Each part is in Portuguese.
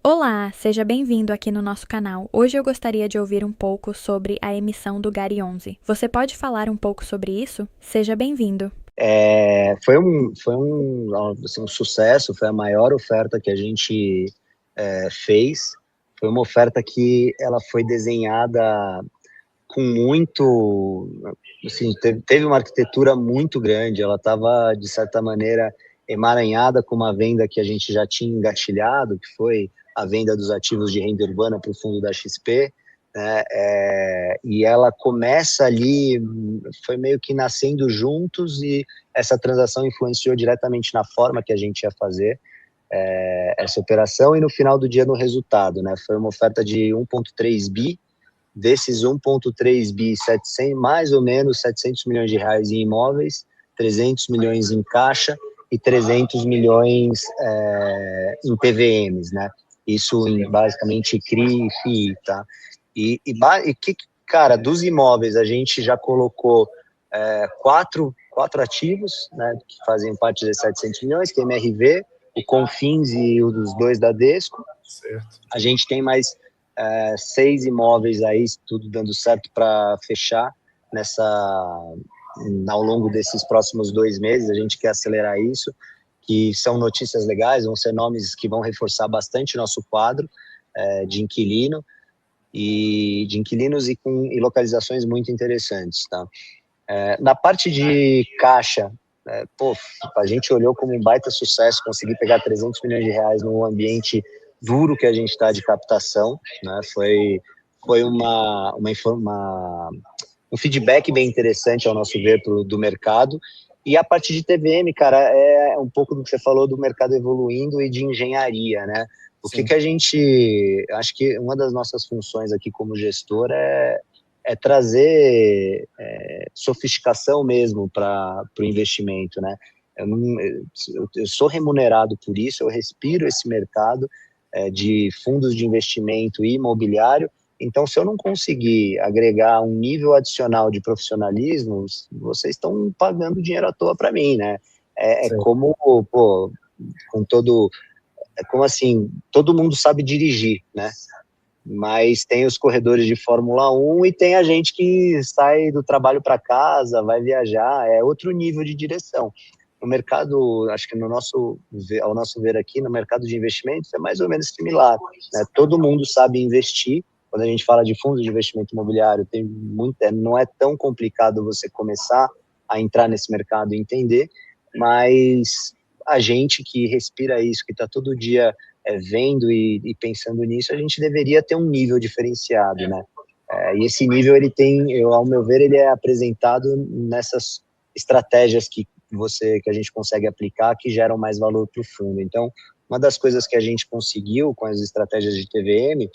Olá, seja bem-vindo aqui no nosso canal. Hoje eu gostaria de ouvir um pouco sobre a emissão do Gary 11. Você pode falar um pouco sobre isso? Seja bem-vindo. Foi um sucesso, foi a maior oferta que a gente fez. Foi uma oferta que ela foi desenhada com muito, assim, teve uma arquitetura muito grande, ela estava, de certa maneira, emaranhada com uma venda que a gente já tinha engatilhado, que foi a venda dos ativos de renda urbana para o fundo da XP, né? E ela começa ali, foi meio que nascendo juntos, e essa transação influenciou diretamente na forma que a gente ia fazer essa operação e no final do dia no resultado, né? Foi uma oferta de 1,3 bi, desses 1,3 bi, 700, mais ou menos 700 milhões de reais em imóveis, 300 milhões em caixa e 300 milhões em PVMs, né? Isso em basicamente CRI e FII, tá? Cara, dos imóveis a gente já colocou quatro ativos, né, que fazem parte desses 700 milhões, que é MRV, o Confins e o dos dois da Desco. Certo. A gente tem mais 6 imóveis aí, tudo dando certo para fechar ao longo desses próximos 2 meses. A gente quer acelerar isso, que são notícias legais, vão ser nomes que vão reforçar bastante o nosso quadro de inquilino e de inquilinos e localizações muito interessantes, tá? Na parte de caixa, a gente olhou como um baita sucesso conseguir pegar 300 milhões de reais num ambiente duro que a gente está de captação, né? Foi um feedback bem interessante, ao nosso ver, do mercado. E a parte de TVM, cara, é um pouco do que você falou do mercado evoluindo e de engenharia, né? Acho que uma das nossas funções aqui como gestor é trazer sofisticação mesmo para o investimento, né? Eu sou remunerado por isso, eu respiro esse mercado de fundos de investimento e imobiliário. Então, se eu não conseguir agregar um nível adicional de profissionalismo, vocês estão pagando dinheiro à toa para mim, né? Como, pô, com todo... É como assim, todo mundo sabe dirigir, né? Mas tem os corredores de Fórmula 1 e tem a gente que sai do trabalho para casa, vai viajar, é outro nível de direção. No mercado, acho que ao nosso ver aqui, no mercado de investimentos é mais ou menos similar, né? Todo mundo sabe investir. Quando a gente fala de fundos de investimento imobiliário, não é tão complicado você começar a entrar nesse mercado e entender, mas a gente que respira isso, que está todo dia vendo e pensando nisso, a gente deveria ter um nível diferenciado, né? E esse nível, ao meu ver, ele é apresentado nessas estratégias que a gente consegue aplicar, que geram mais valor para o fundo. Então, uma das coisas que a gente conseguiu com as estratégias de TVM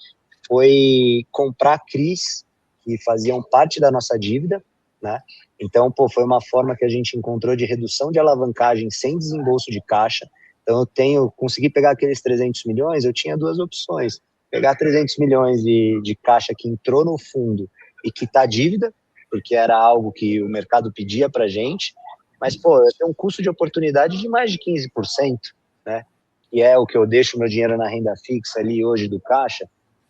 foi comprar CRIs que faziam parte da nossa dívida, né? Então, foi uma forma que a gente encontrou de redução de alavancagem sem desembolso de caixa. Então, consegui pegar aqueles 300 milhões, eu tinha duas opções: pegar 300 milhões de caixa que entrou no fundo e quitar dívida, porque era algo que o mercado pedia para a gente, mas, eu tenho um custo de oportunidade de mais de 15%, né? Que é o que eu deixo meu dinheiro na renda fixa ali hoje do caixa.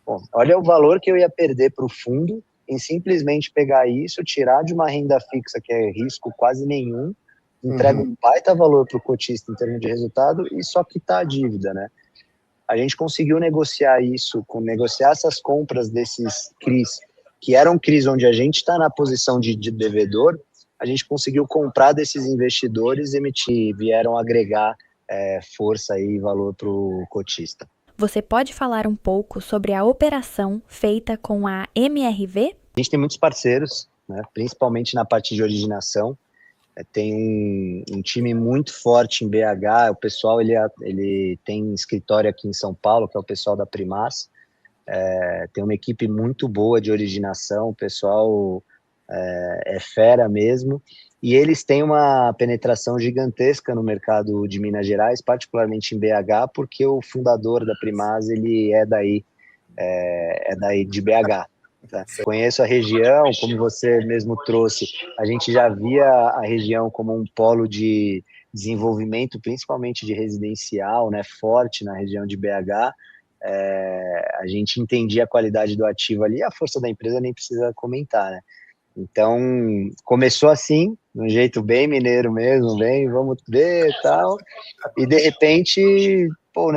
Bom, olha o valor que eu ia perder para o fundo em simplesmente pegar isso, tirar de uma renda fixa que é risco quase nenhum, entrega um baita valor para o cotista em termos de resultado e só quitar a dívida, né? A gente conseguiu negociar essas compras desses CRIs, que eram CRIs onde a gente está na posição de devedor. A gente conseguiu comprar desses investidores e vieram agregar força e valor para o cotista. Você pode falar um pouco sobre a operação feita com a MRV? A gente tem muitos parceiros, né, principalmente na parte de originação. Tem um time muito forte em BH. O pessoal ele tem escritório aqui em São Paulo, que é o pessoal da Primas. Tem uma equipe muito boa de originação, o pessoal é fera mesmo, e eles têm uma penetração gigantesca no mercado de Minas Gerais, particularmente em BH, porque o fundador da Primas, ele é daí de BH. Tá? Conheço a região, como você mesmo trouxe, a gente já via a região como um polo de desenvolvimento, principalmente de residencial, né, forte na região de BH. a gente entendia a qualidade do ativo ali, a força da empresa nem precisa comentar, né? Então, começou assim, de um jeito bem mineiro mesmo, bem, vamos ver e tal, e de repente, pô,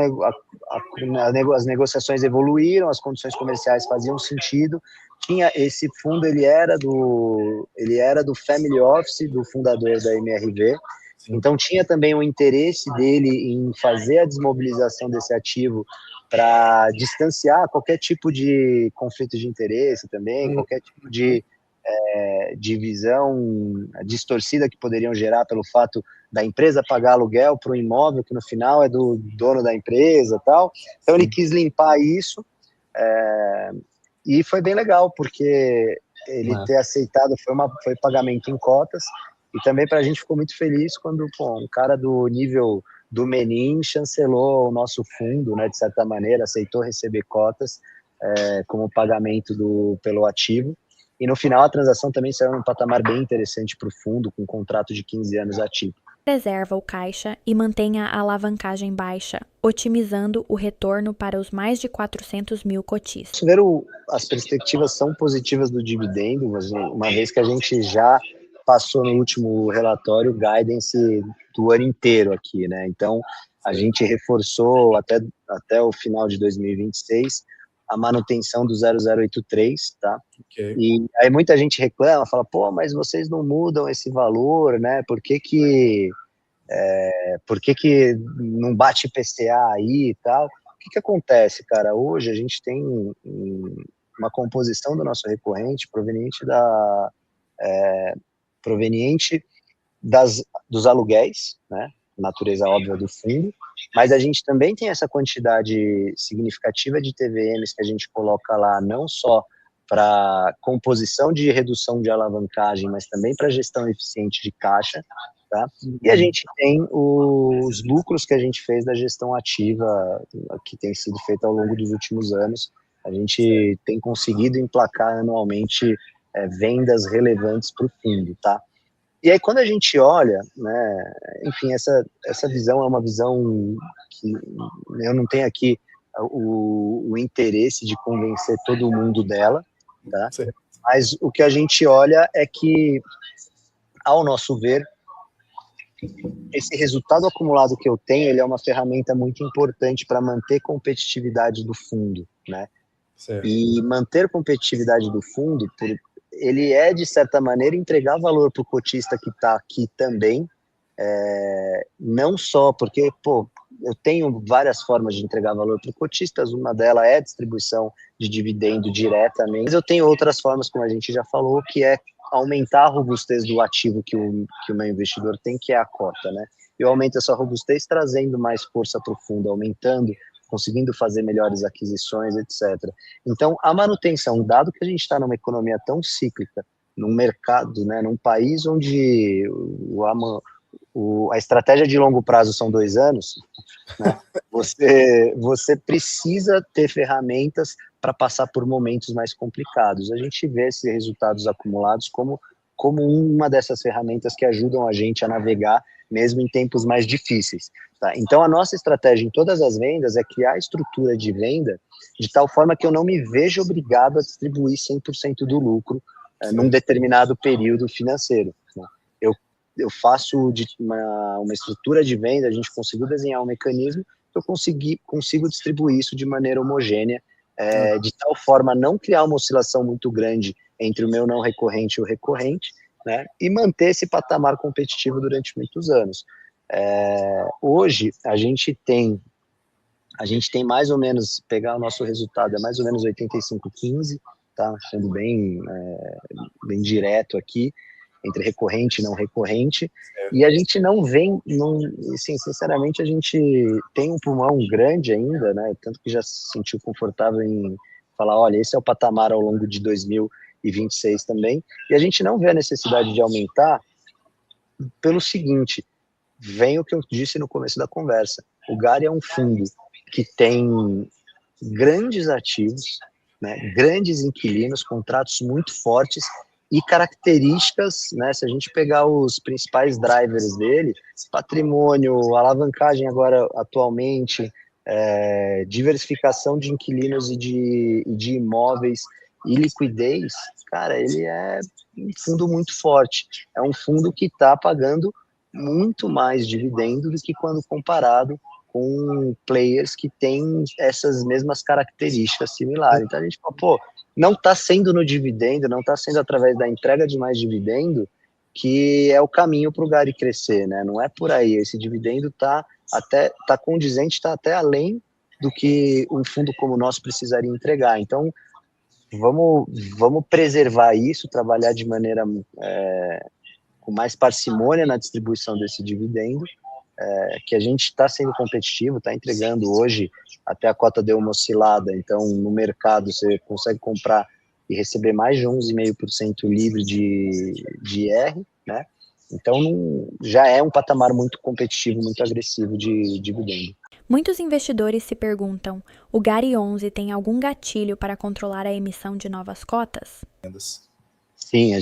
as negociações evoluíram, as condições comerciais faziam sentido, tinha esse fundo, ele era do family office, do fundador da MRV, então tinha também o interesse dele em fazer a desmobilização desse ativo para distanciar qualquer tipo de conflito de interesse também, qualquer tipo de visão distorcida que poderiam gerar pelo fato da empresa pagar aluguel para um imóvel que no final é do dono da empresa, tal. Então ele quis limpar isso, e foi bem legal porque ele ter aceitado foi pagamento em cotas, e também para a gente ficou muito feliz quando um cara do nível do Menin chancelou o nosso fundo, né, de certa maneira, aceitou receber cotas como pagamento pelo ativo. E no final a transação também saiu num patamar bem interessante para o fundo, com um contrato de 15 anos ativo. Preserva o caixa e mantenha a alavancagem baixa, otimizando o retorno para os mais de 400 mil cotistas. As perspectivas são positivas do dividendo, uma vez que a gente já passou no último relatório o guidance do ano inteiro aqui, né? Então, a gente reforçou até o final de 2026 a manutenção do 0083, tá? Okay. E aí muita gente reclama, fala, pô, mas vocês não mudam esse valor, né? Por que não bate IPCA aí e tal? O que acontece, cara? Hoje a gente tem uma composição do nosso recorrente proveniente dos aluguéis, né? Natureza óbvia do fundo, mas a gente também tem essa quantidade significativa de TVMs que a gente coloca lá, não só para composição de redução de alavancagem, mas também para gestão eficiente de caixa, tá? E a gente tem os lucros que a gente fez da gestão ativa, que tem sido feita ao longo dos últimos anos. A gente tem conseguido emplacar anualmente vendas relevantes para o fundo, tá? E aí, quando a gente olha, né, enfim, essa visão é uma visão que eu não tenho aqui o interesse de convencer todo mundo dela, tá? Sim. Mas o que a gente olha é que, ao nosso ver, esse resultado acumulado que eu tenho, ele é uma ferramenta muito importante para manter competitividade do fundo, né? Certo. E manter competitividade do fundo, ele é, de certa maneira, entregar valor para o cotista que está aqui também, não só porque, eu tenho várias formas de entregar valor para o cotista, uma delas é a distribuição de dividendo diretamente, mas eu tenho outras formas, como a gente já falou, que é aumentar a robustez do ativo que o meu investidor tem, que é a cota, né? Eu aumento essa robustez trazendo mais força para o fundo, conseguindo fazer melhores aquisições, etc. Então, a manutenção, dado que a gente está numa economia tão cíclica, num mercado, né, num país onde a estratégia de longo prazo são 2 anos, né, você precisa ter ferramentas para passar por momentos mais complicados. A gente vê esses resultados acumulados como uma dessas ferramentas que ajudam a gente a navegar mesmo em tempos mais difíceis. Tá? Então, a nossa estratégia em todas as vendas é criar estrutura de venda de tal forma que eu não me veja obrigado a distribuir 100% do lucro num determinado período financeiro. Né? Eu faço uma estrutura de venda, a gente conseguiu desenhar um mecanismo que eu consigo distribuir isso de maneira homogênea, de tal forma a não criar uma oscilação muito grande entre o meu não recorrente e o recorrente, né, e manter esse patamar competitivo durante muitos anos. Hoje, a gente tem mais ou menos, pegar o nosso resultado, é mais ou menos 85-15, tá? Sendo bem direto aqui, entre recorrente e não recorrente, e a gente assim, sinceramente, a gente tem um pulmão grande ainda, né, tanto que já se sentiu confortável em falar, olha, esse é o patamar ao longo de 2026 também, e a gente não vê a necessidade de aumentar pelo seguinte, vem o que eu disse no começo da conversa, o GARI é um fundo que tem grandes ativos, né, grandes inquilinos, contratos muito fortes e características, né, se a gente pegar os principais drivers dele, patrimônio, alavancagem agora atualmente, diversificação de inquilinos e de imóveis e liquidez, cara, ele é um fundo muito forte. É um fundo que está pagando muito mais dividendo do que quando comparado com players que têm essas mesmas características similares. Então a gente fala, pô, não está sendo no dividendo, não está sendo através da entrega de mais dividendo que é o caminho para o Gari crescer, né? Não é por aí. Esse dividendo tá condizente, está até além do que um fundo como o nosso precisaria entregar. Então, vamos preservar isso, trabalhar de maneira com mais parcimônia na distribuição desse dividendo, que a gente está sendo competitivo, está entregando hoje, até a cota deu uma oscilada, então no mercado você consegue comprar e receber mais de 11,5% livre de IR, né? Então já é um patamar muito competitivo, muito agressivo de dividendo. Muitos investidores se perguntam, o Gari 11 tem algum gatilho para controlar a emissão de novas cotas? Sim,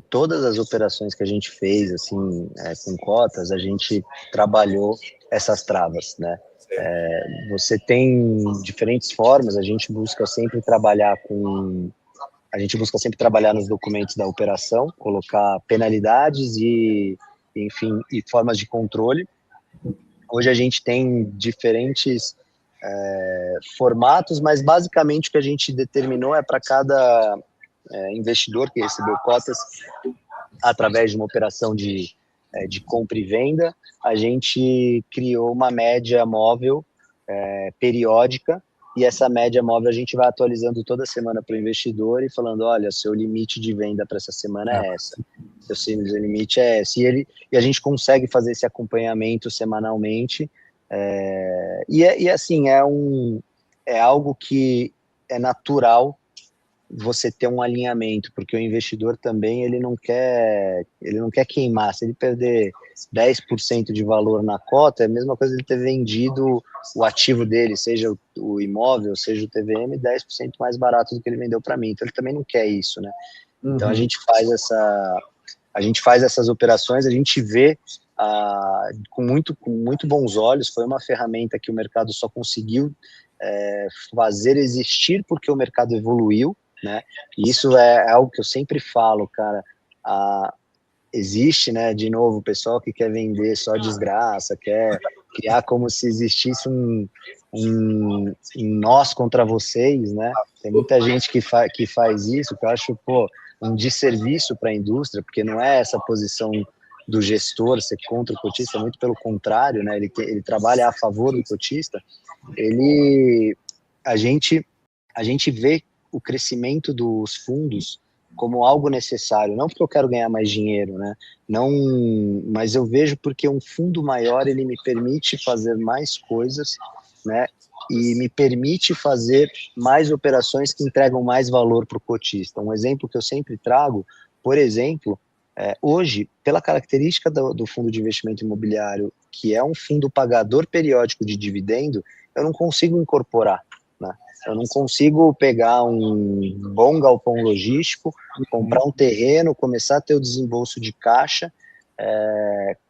todas as operações que a gente fez, assim, com cotas, a gente trabalhou essas travas, né? Você tem diferentes formas, a gente busca sempre trabalhar nos documentos da operação, colocar penalidades enfim, e formas de controle. Hoje a gente tem diferentes formatos, mas basicamente o que a gente determinou é para cada investidor que recebeu cotas através de uma operação de compra e venda, a gente criou uma média móvel periódica, e essa média móvel a gente vai atualizando toda semana para o investidor e falando, olha, seu limite de venda para essa semana é essa, seu limite é esse, e a gente consegue fazer esse acompanhamento semanalmente, e assim, é algo que é natural você ter um alinhamento, porque o investidor também ele não quer queimar. Se ele perder 10% de valor na cota, é a mesma coisa ele ter vendido o ativo dele, seja o imóvel, seja o TVM, 10% mais barato do que ele vendeu para mim. Então ele também não quer isso, né? Então a gente faz essas operações, a gente vê com muito bons olhos. Foi uma ferramenta que o mercado só conseguiu fazer existir porque o mercado evoluiu, né? E isso é algo que eu sempre falo, cara. Existe, né, de novo, o pessoal que quer vender só desgraça, quer criar como se existisse um nós contra vocês, né? Tem muita gente que faz isso, que eu acho, pô, um desserviço para a indústria, porque não é essa posição do gestor ser contra o cotista, muito pelo contrário, né? Ele trabalha a favor do cotista. A gente vê o crescimento dos fundos como algo necessário, não porque eu quero ganhar mais dinheiro, né? Não, mas eu vejo porque um fundo maior ele me permite fazer mais coisas, né? E me permite fazer mais operações que entregam mais valor para o cotista. Um exemplo que eu sempre trago, por exemplo, hoje, pela característica do fundo de investimento imobiliário, que é um fundo pagador periódico de dividendo, eu não consigo incorporar, né? Eu não consigo pegar um bom galpão logístico, comprar um terreno, começar a ter o desembolso de caixa,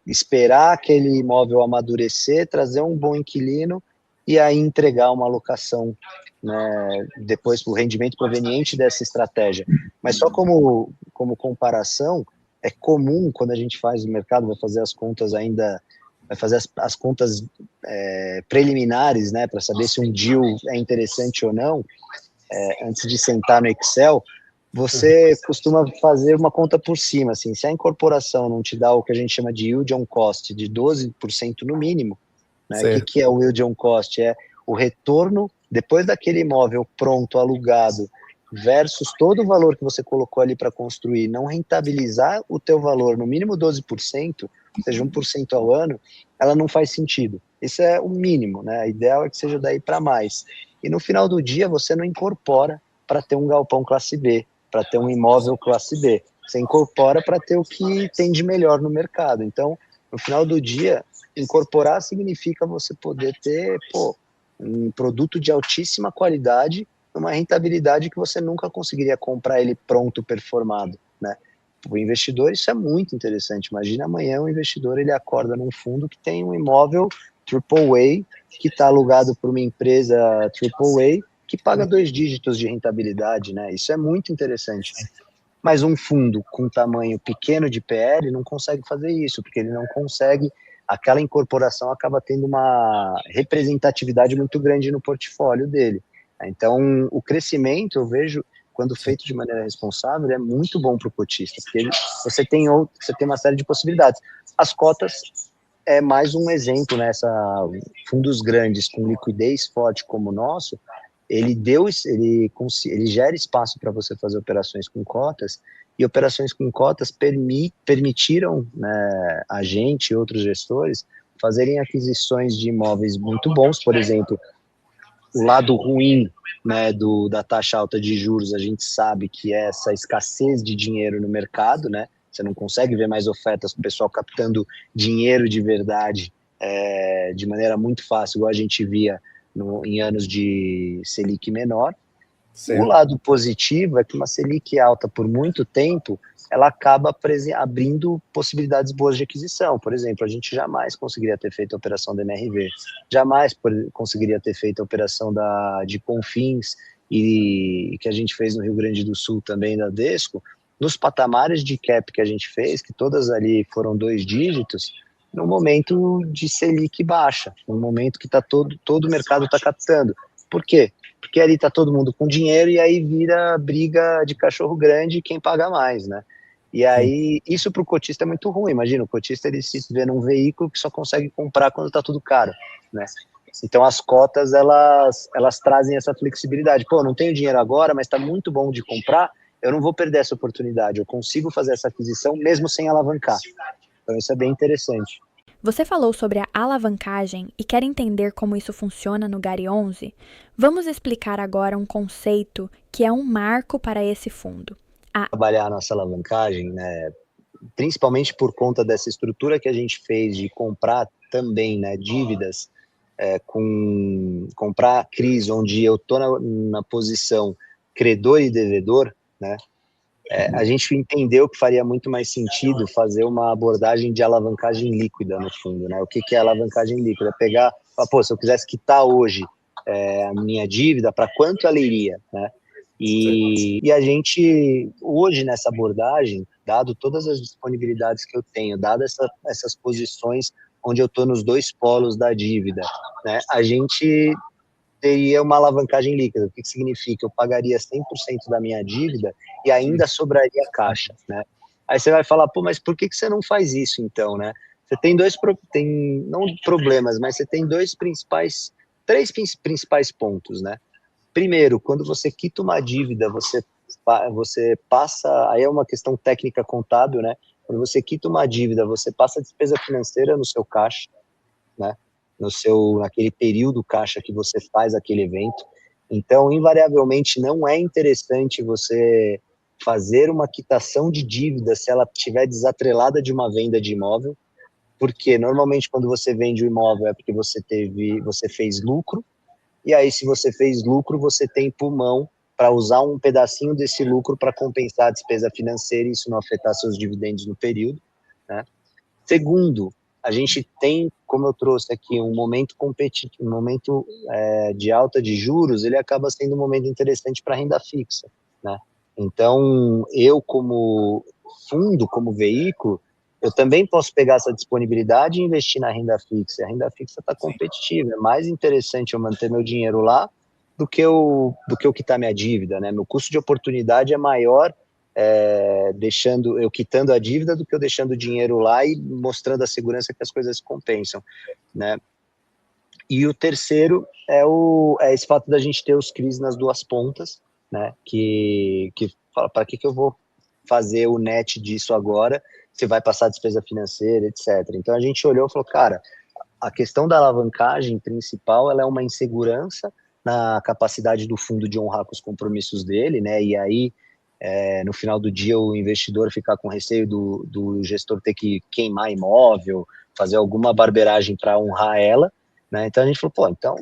esperar aquele imóvel amadurecer, trazer um bom inquilino e aí entregar uma locação, né, depois o rendimento proveniente dessa estratégia. Mas só como comparação, é comum quando a gente faz no mercado, vai fazer as contas ainda, vai fazer as contas preliminares, né, para saber se um deal é interessante ou não, antes de sentar no Excel, você costuma fazer uma conta por cima, assim, se a incorporação não te dá o que a gente chama de yield on cost de 12% no mínimo, né, o que é o yield on cost? É o retorno depois daquele imóvel pronto, alugado, versus todo o valor que você colocou ali para construir, não rentabilizar o teu valor no mínimo 12%, ou seja, 1% ao ano, ela não faz sentido. Isso é o mínimo, né? A ideal é que seja daí para mais. E no final do dia, você não incorpora para ter um galpão classe B, para ter um imóvel classe B. Você incorpora para ter o que tem de melhor no mercado. Então, no final do dia, incorporar significa você poder ter, um produto de altíssima qualidade, uma rentabilidade que você nunca conseguiria comprar ele pronto, performado, né? O investidor, isso é muito interessante. Imagina amanhã o investidor ele acorda num fundo que tem um imóvel AAA que está alugado por uma empresa AAA que paga 2 dígitos de rentabilidade, né? Isso é muito interessante. Mas um fundo com tamanho pequeno de PL não consegue fazer isso, porque ele não consegue, aquela incorporação acaba tendo uma representatividade muito grande no portfólio dele. Então, o crescimento, eu vejo, quando feito de maneira responsável, é muito bom para o cotista, porque você tem uma série de possibilidades. As cotas é mais um exemplo, né? Fundos grandes com liquidez forte como o nosso, ele gera espaço para você fazer operações com cotas, e operações com cotas permitiram, né, a gente e outros gestores fazerem aquisições de imóveis muito bons. Por exemplo, o lado ruim, né, da taxa alta de juros, a gente sabe que é essa escassez de dinheiro no mercado, né? Você não consegue ver mais ofertas com o pessoal captando dinheiro de verdade de maneira muito fácil, igual a gente via em anos de Selic menor. Sim. O lado positivo é que uma Selic alta por muito tempo, ela acaba abrindo possibilidades boas de aquisição. Por exemplo, a gente jamais conseguiria ter feito a operação da MRV, jamais conseguiria ter feito a operação de Confins, e que a gente fez no Rio Grande do Sul também, da Desco, nos patamares de cap que a gente fez, que todas ali foram 2 dígitos, no momento de Selic baixa, no momento que todo o mercado está captando. Por quê? Porque ali está todo mundo com dinheiro e aí vira briga de cachorro grande quem paga mais, né? E aí, isso para o cotista é muito ruim. Imagina, o cotista ele se vê num veículo que só consegue comprar quando está tudo caro, né? Então as cotas, elas trazem essa flexibilidade. Pô, não tenho dinheiro agora, mas está muito bom de comprar, eu não vou perder essa oportunidade, eu consigo fazer essa aquisição mesmo sem alavancar. Então isso é bem interessante. Você falou sobre a alavancagem e quer entender como isso funciona no Gari 11? Vamos explicar agora um conceito que é um marco para esse fundo. Trabalhar a nossa alavancagem, né, principalmente por conta dessa estrutura que a gente fez de comprar também, né, dívidas, comprar CRIs, onde eu estou na posição credor e devedor, né, a gente entendeu que faria muito mais sentido fazer uma abordagem de alavancagem líquida no fundo, né? O que é alavancagem líquida? Pegar, pô, se eu quisesse quitar hoje a minha dívida, para quanto ela iria, né? E a gente, hoje nessa abordagem, dado todas as disponibilidades que eu tenho, dado essas posições onde eu estou nos 2 polos da dívida, né? A gente teria uma alavancagem líquida. O que significa? Eu pagaria 100% da minha dívida e ainda sobraria caixa, né? Aí você vai falar, pô, mas por que você não faz isso então, né? Você tem não problemas, mas você tem três principais pontos, né? Primeiro, quando você quita uma dívida, você passa, aí é uma questão técnica contábil, né? Quando você quita uma dívida, você passa a despesa financeira no seu caixa, né? Naquele período caixa que você faz aquele evento. Então, invariavelmente, não é interessante você fazer uma quitação de dívida se ela estiver desatrelada de uma venda de imóvel, porque normalmente quando você vende o imóvel é porque você fez lucro, e aí se você fez lucro, você tem pulmão para usar um pedacinho desse lucro para compensar a despesa financeira e isso não afetar seus dividendos no período, né? Segundo, a gente tem, como eu trouxe aqui, um momento competitivo, um momento de alta de juros, ele acaba sendo um momento interessante para renda fixa, né? Então, eu como fundo, como veículo, eu também posso pegar essa disponibilidade e investir na renda fixa. A renda fixa está competitiva, é mais interessante eu manter meu dinheiro lá do que eu quitar minha dívida, né? Meu custo de oportunidade é maior eu quitando a dívida do que eu deixando o dinheiro lá e mostrando a segurança que as coisas compensam, né? E o terceiro é esse fato da gente ter os CRIs nas 2 pontas, né? Que fala, para que eu vou fazer o net disso agora? Você vai passar despesa financeira, etc. Então a gente olhou e falou, cara, a questão da alavancagem principal, ela é uma insegurança na capacidade do fundo de honrar com os compromissos dele, né? E aí no final do dia o investidor ficar com receio do gestor ter que queimar imóvel, fazer alguma barbeiragem para honrar ela, né? Então a gente falou, pô, então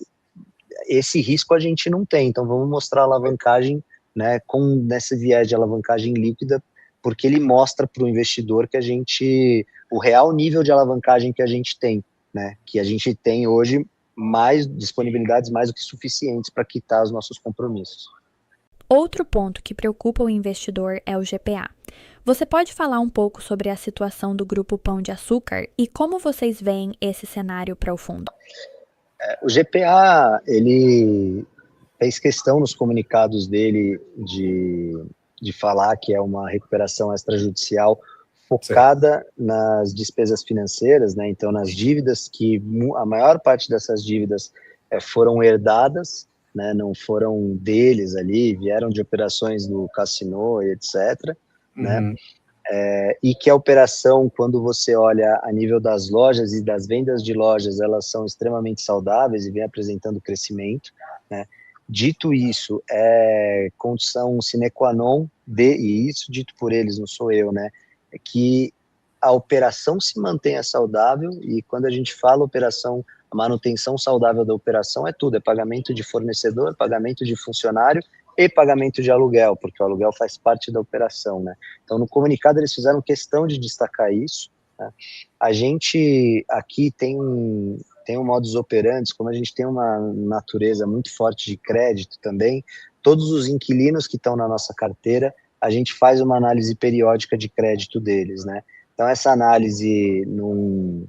esse risco a gente não tem, então vamos mostrar a alavancagem, né, nesse viés de alavancagem líquida, porque ele mostra para o investidor que o real nível de alavancagem que a gente tem, né, que a gente tem hoje mais disponibilidades mais do que suficientes para quitar os nossos compromissos. Outro ponto que preocupa o investidor é o GPA. Você pode falar um pouco sobre a situação do Grupo Pão de Açúcar e como vocês veem esse cenário para o fundo? O GPA, ele fez questão nos comunicados dele de falar que é uma recuperação extrajudicial focada nas despesas financeiras, né? Então, nas dívidas que a maior parte dessas dívidas foram herdadas, né? Não foram deles ali, vieram de operações do Cassino e etc., né? E que a operação, quando você olha a nível das lojas e das vendas de lojas, elas são extremamente saudáveis e vem apresentando crescimento, né? Dito isso, é condição sine qua non e isso dito por eles, não sou eu, né? É que a operação se mantenha saudável, e quando a gente fala operação, a manutenção saudável da operação é tudo, é pagamento de fornecedor, pagamento de funcionário e pagamento de aluguel, porque o aluguel faz parte da operação, né? Então, no comunicado, eles fizeram questão de destacar isso, né? A gente aqui tem um modus operandi, como a gente tem uma natureza muito forte de crédito também, todos os inquilinos que estão na nossa carteira, a gente faz uma análise periódica de crédito deles, né? Então, essa análise no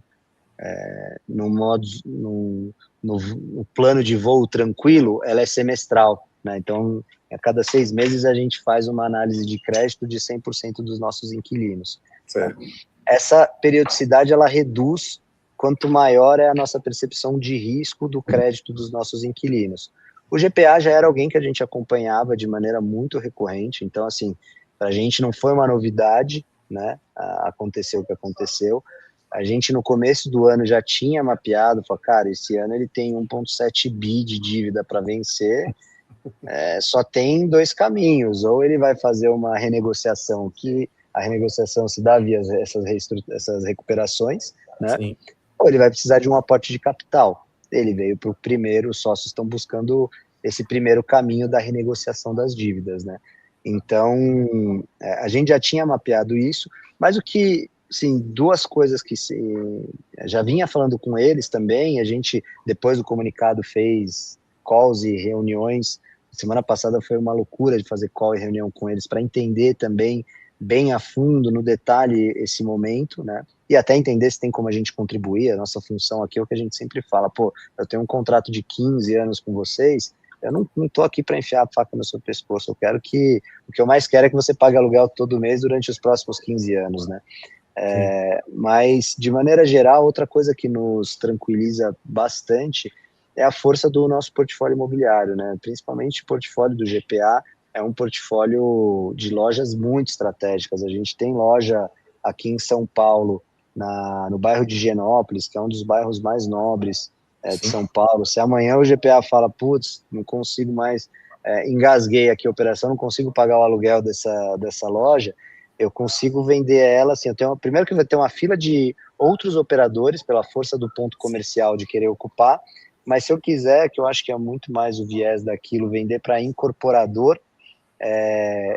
plano de voo tranquilo, ela é semestral, né? Então, a cada 6 meses a gente faz uma análise de crédito de 100% dos nossos inquilinos. Certo. Essa periodicidade, ela reduz quanto maior é a nossa percepção de risco do crédito dos nossos inquilinos. O GPA já era alguém que a gente acompanhava de maneira muito recorrente, então, assim, para a gente não foi uma novidade, né, aconteceu o que aconteceu. A gente, no começo do ano, já tinha mapeado, falou, cara, esse ano ele tem 1,7 bi de dívida para vencer, só tem 2 caminhos, ou ele vai fazer uma renegociação, que a renegociação se dá via essas recuperações, né? Sim. Ou ele vai precisar de um aporte de capital. Ele veio para o primeiro, os sócios estão buscando esse primeiro caminho da renegociação das dívidas, né? Então, a gente já tinha mapeado isso, mas o que, sim, 2 coisas que já vinha falando com eles também, a gente, depois do comunicado, fez calls e reuniões. Semana passada foi uma loucura de fazer call e reunião com eles para entender também bem a fundo, no detalhe, esse momento, né? E até entender se tem como a gente contribuir. A nossa função aqui é o que a gente sempre fala, pô, eu tenho um contrato de 15 anos com vocês, eu não tô aqui para enfiar a faca no seu pescoço, eu quero que, o que eu mais quero é que você pague aluguel todo mês durante os próximos 15 anos, né? Mas, de maneira geral, outra coisa que nos tranquiliza bastante é a força do nosso portfólio imobiliário, né? Principalmente o portfólio do GPA, é um portfólio de lojas muito estratégicas. A gente tem loja aqui em São Paulo, no bairro de Higienópolis, que é um dos bairros mais nobres de São Paulo. Se amanhã o GPA fala, putz, não consigo mais, engasguei aqui a operação, não consigo pagar o aluguel dessa loja, eu consigo vender ela, assim, primeiro que vai ter uma fila de outros operadores, pela força do ponto comercial de querer ocupar, mas se eu quiser, que eu acho que é muito mais o viés daquilo, vender para incorporador,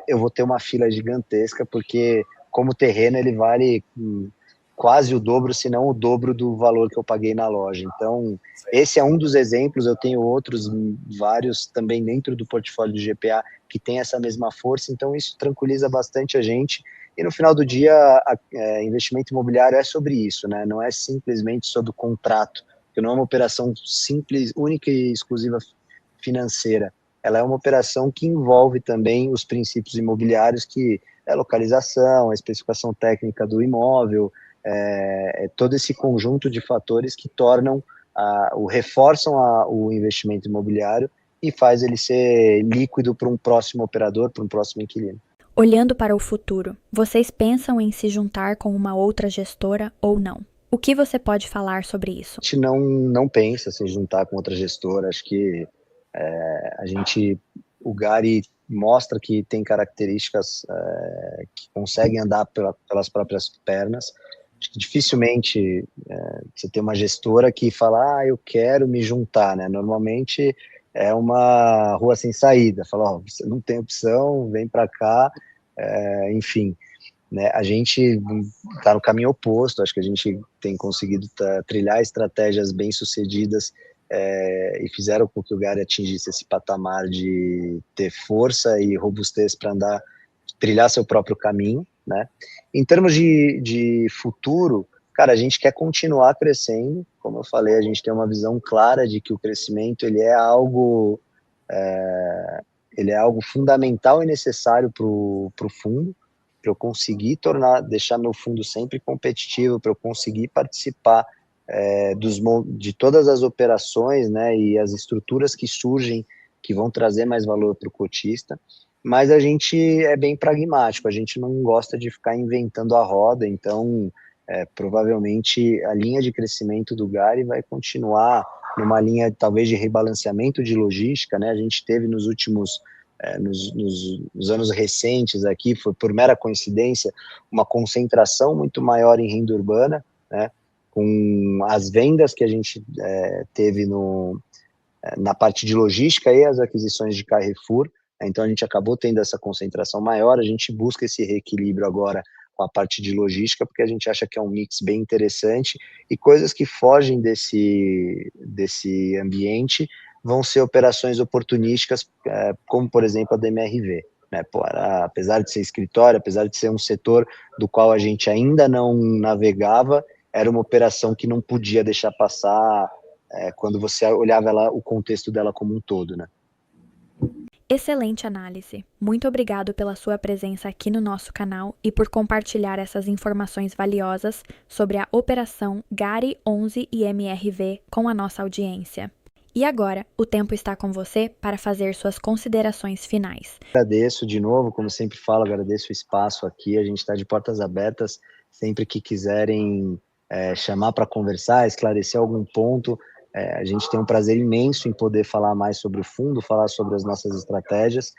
eu vou ter uma fila gigantesca, porque como terreno ele vale quase o dobro, se não o dobro do valor que eu paguei na loja. Então, esse é um dos exemplos, eu tenho outros, vários também dentro do portfólio do GPA, que tem essa mesma força, então isso tranquiliza bastante a gente, e no final do dia, investimento imobiliário é sobre isso, né? Não é simplesmente sobre o contrato, porque não é uma operação simples, única e exclusiva financeira, ela é uma operação que envolve também os princípios imobiliários, que é a localização, a especificação técnica do imóvel, todo esse conjunto de fatores que tornam, reforçam o investimento imobiliário e faz ele ser líquido para um próximo operador, para um próximo inquilino. Olhando para o futuro, vocês pensam em se juntar com uma outra gestora ou não? O que você pode falar sobre isso? A gente não pensa em se juntar com outra gestora, acho que o Gari mostra que tem características que conseguem andar pelas próprias pernas. Acho que dificilmente você tem uma gestora que fala, eu quero me juntar, né? Normalmente é uma rua sem saída, fala, você não tem opção, vem para cá, enfim. né? A gente está no caminho oposto, acho que a gente tem conseguido trilhar estratégias bem-sucedidas e fizeram com que o Gary atingisse esse patamar de ter força e robustez para trilhar seu próprio caminho, né? Em termos de futuro, cara, a gente quer continuar crescendo, como eu falei, a gente tem uma visão clara de que o crescimento ele é algo fundamental e necessário para o fundo, para eu conseguir deixar meu fundo sempre competitivo, para eu conseguir participar de todas as operações, né, e as estruturas que surgem, que vão trazer mais valor para o cotista, mas a gente é bem pragmático, a gente não gosta de ficar inventando a roda, então provavelmente a linha de crescimento do Gary vai continuar numa linha talvez de rebalanceamento de logística, né? A gente teve nos últimos nos anos recentes aqui, foi por mera coincidência, uma concentração muito maior em renda urbana, né? Com as vendas que a gente teve na parte de logística e as aquisições de Carrefour, então a gente acabou tendo essa concentração maior, a gente busca esse reequilíbrio agora com a parte de logística, porque a gente acha que é um mix bem interessante, e coisas que fogem desse ambiente vão ser operações oportunísticas, como por exemplo a DMRV, né? Pô, apesar de ser escritório, apesar de ser um setor do qual a gente ainda não navegava, era uma operação que não podia deixar passar quando você olhava o contexto dela como um todo, né? Excelente análise. Muito obrigado pela sua presença aqui no nosso canal e por compartilhar essas informações valiosas sobre a operação Gary 11 e MRV com a nossa audiência. E agora, o tempo está com você para fazer suas considerações finais. Agradeço de novo, como sempre falo, agradeço o espaço aqui, a gente está de portas abertas, sempre que quiserem chamar para conversar, esclarecer algum ponto, a gente tem um prazer imenso em poder falar mais sobre o fundo, falar sobre as nossas estratégias.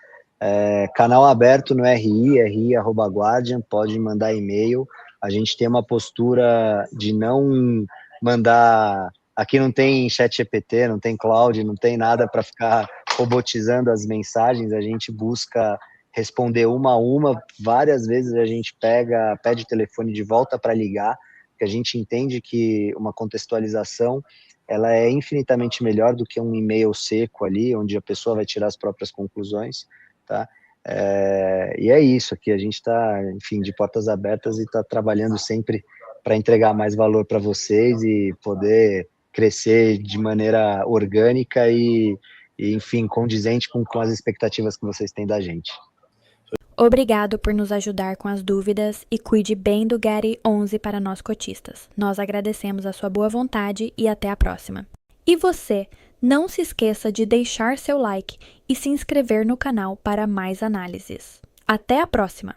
Canal aberto no ri@guardian, pode mandar e-mail. A gente tem uma postura de não mandar. Aqui não tem chat GPT, não tem cloud, não tem nada para ficar robotizando as mensagens. A gente busca responder uma a uma. Várias vezes a gente pede o telefone de volta para ligar, porque a gente entende que uma contextualização ela é infinitamente melhor do que um e-mail seco ali, onde a pessoa vai tirar as próprias conclusões, tá? E é isso aqui, a gente está, enfim, de portas abertas e está trabalhando sempre para entregar mais valor para vocês e poder crescer de maneira orgânica e enfim, condizente com as expectativas que vocês têm da gente. Obrigado por nos ajudar com as dúvidas e cuide bem do Gary 11 para nós cotistas. Nós agradecemos a sua boa vontade e até a próxima. E você, não se esqueça de deixar seu like e se inscrever no canal para mais análises. Até a próxima!